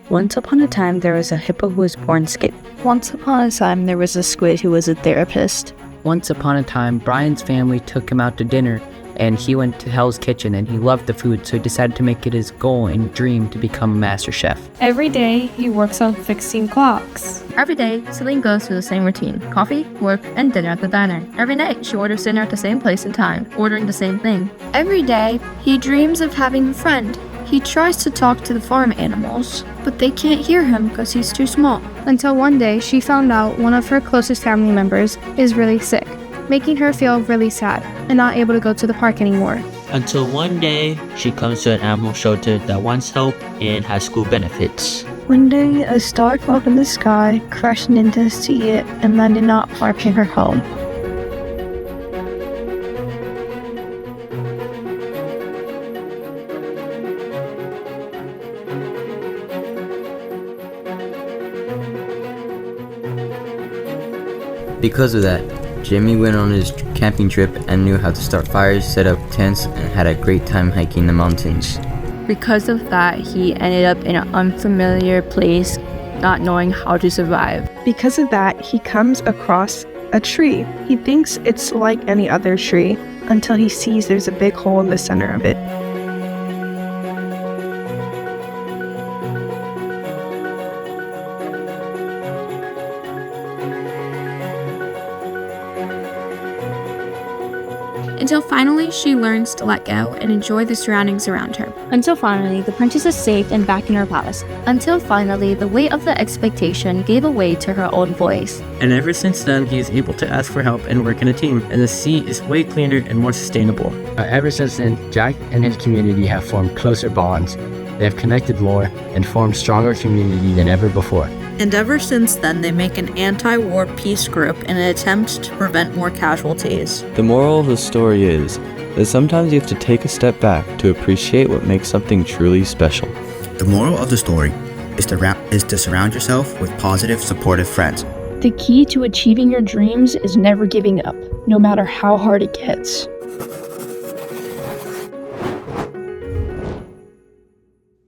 Once upon a time, there was a hippo who was born skinny. Once upon a time, there was a squid who was a therapist. Once upon a time, Brian's family took him out to dinner, and he went to Hell's Kitchen, and he loved the food, so he decided to make it his goal and dream to become a master chef. Every day, he works on fixing clocks. Every day, Celine goes through the same routine: coffee, work, and dinner at the diner. Every night, she orders dinner at the same place and time, ordering the same thing. Every day, he dreams of having a friend. He tries to talk to the farm animals, but they can't hear him because he's too small. Until one day, she found out one of her closest family members is really sick, making her feel really sad and not able to go to the park anymore. Until one day, she comes to an animal shelter that wants help and has school benefits. One day, a star fell from the sky, crashing into see it, and landed not far from her home. Because of that, Jimmy went on his camping trip and knew how to start fires, set up tents, and had a great time hiking the mountains. Because of that, he ended up in an unfamiliar place, not knowing how to survive. Because of that, he comes across a tree. He thinks it's like any other tree until he sees there's a big hole in the center of it. Until finally she learns to let go and enjoy the surroundings around her. Until finally, the princess is safe and back in her palace. Until finally, the weight of the expectation gave away to her own voice. And ever since then, he is able to ask for help and work in a team, and the sea is way cleaner and more sustainable. Ever since then, Jack and his community have formed closer bonds. They have connected more and formed stronger community than ever before. And ever since then, they make an anti-war peace group in an attempt to prevent more casualties. The moral of the story is that sometimes you have to take a step back to appreciate what makes something truly special. The moral of the story is to surround yourself with positive, supportive friends. The key to achieving your dreams is never giving up, no matter how hard it gets.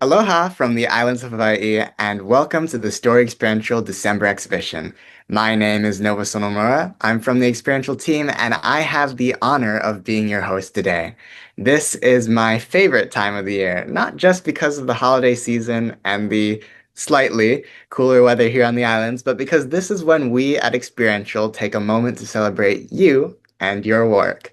Aloha from the islands of Hawaii, and welcome to the Story Xperiential December exhibition. My name is Nova Sonomura. I'm from the Xperiential team, and I have the honor of being your host today. This is my favorite time of the year, not just because of the holiday season and the slightly cooler weather here on the islands, but because this is when we at Xperiential take a moment to celebrate you and your work.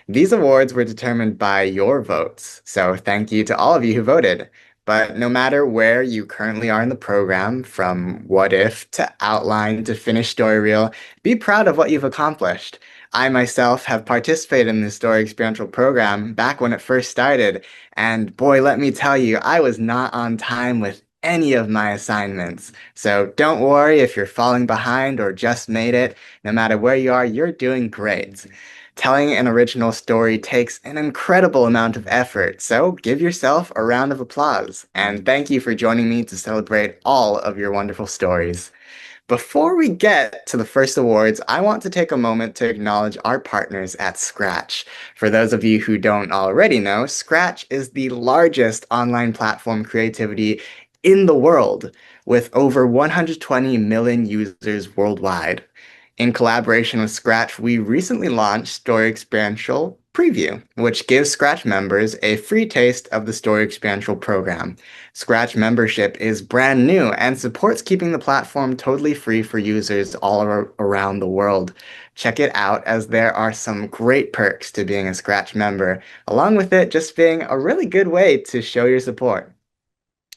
These awards were determined by your votes, so thank you to all of you who voted. But no matter where you currently are in the program, from What If to Outline to Finished Story Reel, be proud of what you've accomplished. I myself have participated in the Story Xperiential program back when it first started, and boy, let me tell you, I was not on time with any of my assignments. So don't worry if you're falling behind or just made it. No matter where you are, you're doing great. Telling an original story takes an incredible amount of effort, so give yourself a round of applause. And thank you for joining me to celebrate all of your wonderful stories. Before we get to the first awards, I want to take a moment to acknowledge our partners at Scratch. For those of you who don't already know, Scratch is the largest online platform creativity in the world, with over 120 million users worldwide. In collaboration with Scratch, we recently launched Story Xperiential Preview, which gives Scratch members a free taste of the Story Xperiential program. Scratch membership is brand new and supports keeping the platform totally free for users all around the world. Check it out, as there are some great perks to being a Scratch member, along with it just being a really good way to show your support.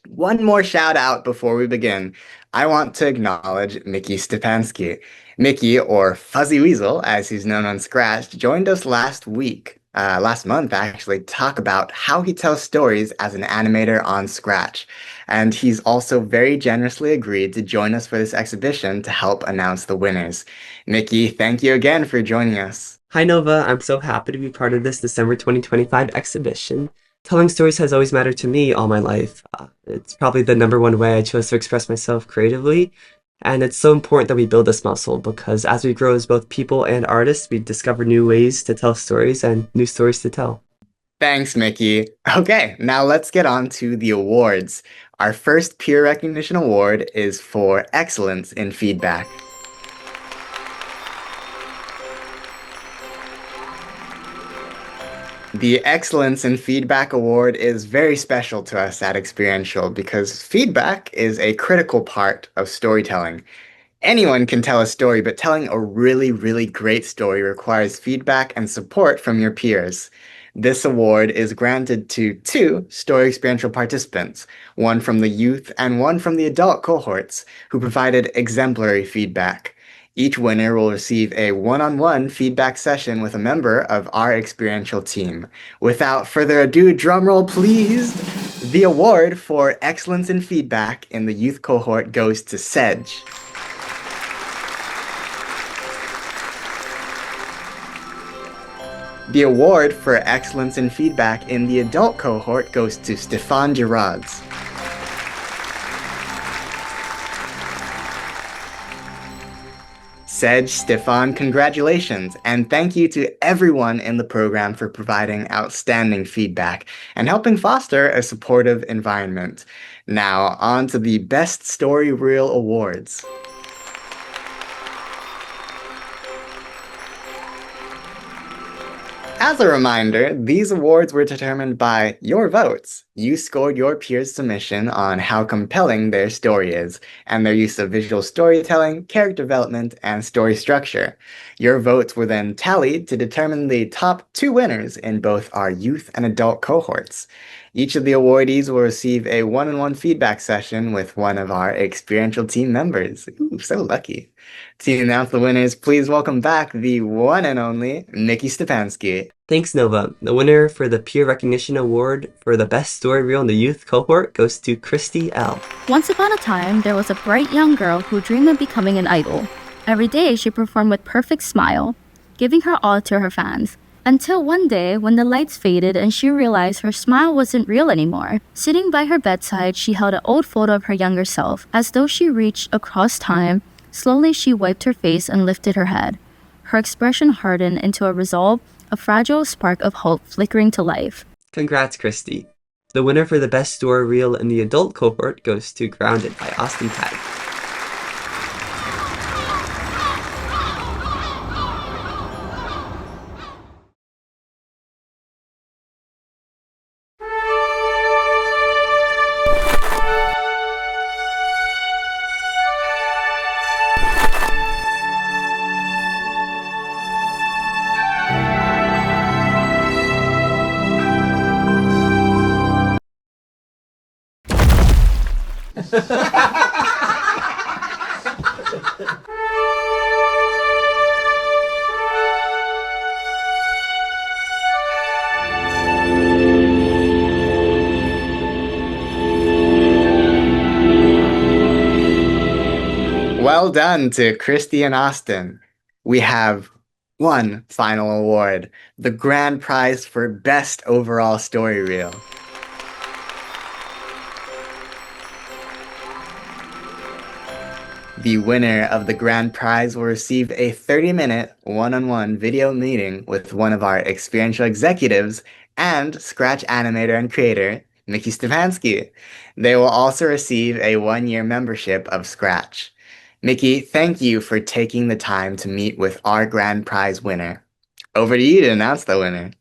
One more shout out before we begin. I want to acknowledge Mickey Stepansky. Mickey, or Fuzzy Weasel, as he's known on Scratch, joined us last month actually, to talk about how he tells stories as an animator on Scratch. And he's also very generously agreed to join us for this exhibition to help announce the winners. Mickey, thank you again for joining us. Hi Nova, I'm so happy to be part of this December 2025 exhibition. Telling stories has always mattered to me all my life. It's probably the number one way I chose to express myself creatively. And it's so important that we build this muscle, because as we grow as both people and artists, we discover new ways to tell stories and new stories to tell. Thanks, Mickey. Okay, now let's get on to the awards. Our first peer recognition award is for excellence in feedback. The Excellence in Feedback Award is very special to us at Xperiential because feedback is a critical part of storytelling. Anyone can tell a story, but telling a really, really great story requires feedback and support from your peers. This award is granted to two Story Experiential participants, one from the youth and one from the adult cohorts, who provided exemplary feedback. Each winner will receive a one-on-one feedback session with a member of our Xperiential team. Without further ado, drumroll please! The award for excellence in feedback in the youth cohort goes to Sedge. The award for excellence in feedback in the adult cohort goes to Stefan Gerards. Sedge, Stefan, congratulations, and thank you to everyone in the program for providing outstanding feedback and helping foster a supportive environment. Now, on to the Best Story Reel Awards. As a reminder, these awards were determined by your votes. You scored your peers' submission on how compelling their story is, and their use of visual storytelling, character development, and story structure. Your votes were then tallied to determine the top two winners in both our youth and adult cohorts. Each of the awardees will receive a one-on-one feedback session with one of our Xperiential team members. Ooh, so lucky. To announce the winners, please welcome back the one and only Nikki Stepansky. Thanks, Nova. The winner for the Peer Recognition Award for the Best Story Reel in the Youth Cohort goes to Christy L. Once upon a time, there was a bright young girl who dreamed of becoming an idol. Every day, she performed with perfect smile, giving her all to her fans. Until one day, when the lights faded and she realized her smile wasn't real anymore. Sitting by her bedside, she held an old photo of her younger self. As though she reached across time, slowly she wiped her face and lifted her head. Her expression hardened into a resolve, a fragile spark of hope flickering to life. Congrats, Christy. The winner for the Best Story Reel in the Adult Cohort goes to Grounded by Austin Tag. Well done to Christy and Austin. We have one final award, the grand prize for Best Overall Story Reel. The winner of the grand prize will receive a 30-minute one-on-one video meeting with one of our Xperiential executives and Scratch animator and creator, Mickey Stepansky. They will also receive a one-year membership of Scratch. Mickey, thank you for taking the time to meet with our grand prize winner. Over to you to announce the winner.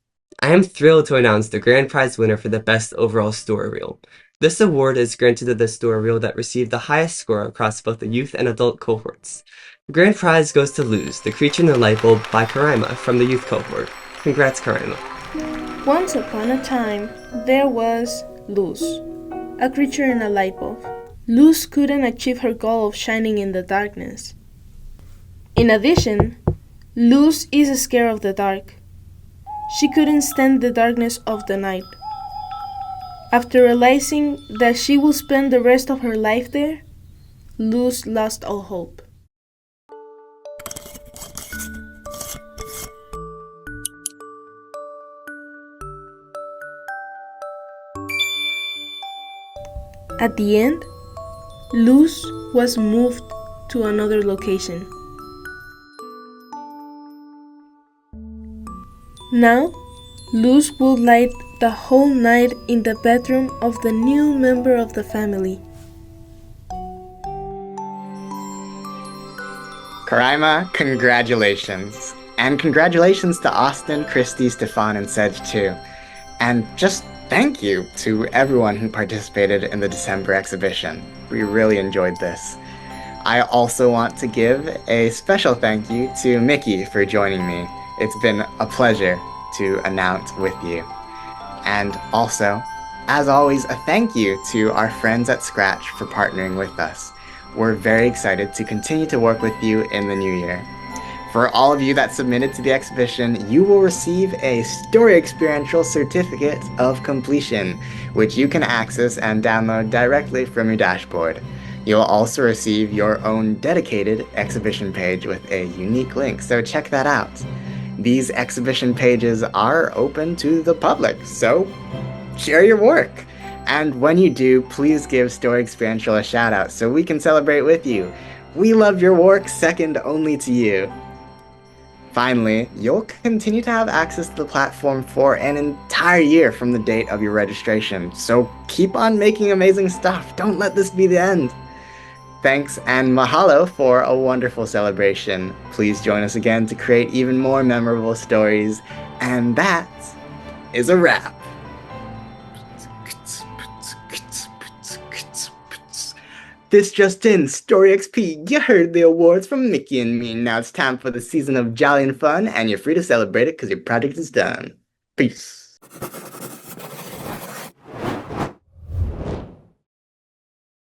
I am thrilled to announce the grand prize winner for the Best Overall Story Reel. This award is granted to the story reel that received the highest score across both the youth and adult cohorts. The grand prize goes to Luz, The Creature in the Light Bulb by Karaima from the youth cohort. Congrats, Karaima. Once upon a time, there was Luz, a creature in a light bulb. Luz couldn't achieve her goal of shining in the darkness. In addition, Luz is scared of the dark. She couldn't stand the darkness of the night. After realizing that she will spend the rest of her life there, Luz lost all hope. At the end, Luz was moved to another location. Now, Luz would light the whole night in the bedroom of the new member of the family. Karaima, congratulations. And congratulations to Austin, Christy, Stefan, and Sedge too. And just thank you to everyone who participated in the December exhibition. We really enjoyed this. I also want to give a special thank you to Mickey for joining me. It's been a pleasure to announce with you. And also, as always, a thank you to our friends at Scratch for partnering with us. We're very excited to continue to work with you in the new year. For all of you that submitted to the exhibition, you will receive a Story Experiential Certificate of Completion, which you can access and download directly from your dashboard. You'll also receive your own dedicated exhibition page with a unique link, so check that out. These exhibition pages are open to the public, so share your work. And when you do, please give Story Experiential a shout out so we can celebrate with you. We love your work second only to you. Finally, you'll continue to have access to the platform for an entire year from the date of your registration, so keep on making amazing stuff. Don't let this be the end. Thanks and mahalo for a wonderful celebration. Please join us again to create even more memorable stories. And that is a wrap. This just in, Story XP, you heard the awards from Mickey and me. Now it's time for the season of jolly and fun, and you're free to celebrate it because your project is done. Peace.